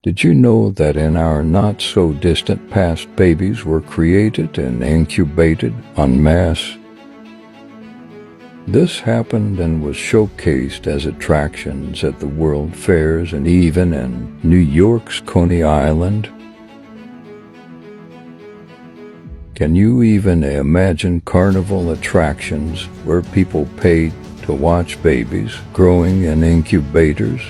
Did you know that in our not-so-distant past babies were created and incubated en masse? This happened and was showcased as attractions at the World Fairs and even in New York's Coney Island. Can you even imagine carnival attractions where people paid to watch babies growing in incubators?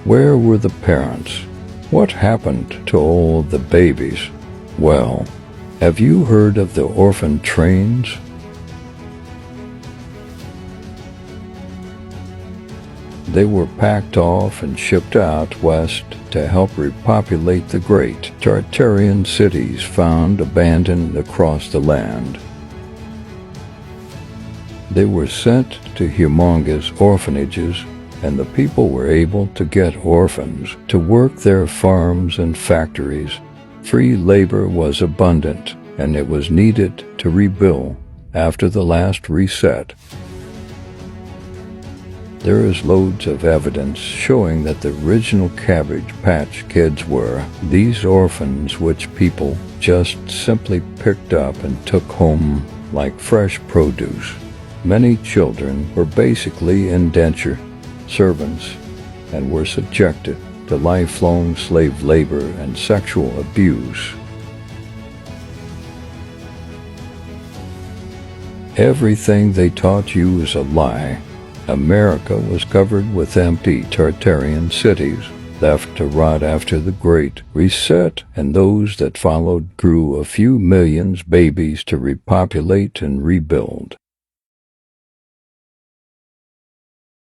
Where were the parents? What happened to all the babies? Well, have you heard of the orphan trains? They were packed off and shipped out west to help repopulate the great Tartarian cities found abandoned across the land. They were sent to humongous orphanages, and the people were able to get orphans to work their farms and factories. Free labor was abundant, and it was needed to rebuild after the last reset. There is loads of evidence showing that the original Cabbage Patch Kids were these orphans which people just simply picked up and took home like fresh produce. Many children were basically indentured servants and were subjected to lifelong slave labor and sexual abuse. Everything they taught you is a lie. America was covered with empty Tartarian cities, left to rot after the Great Reset, and those that followed grew a few millions babies to repopulate and rebuild.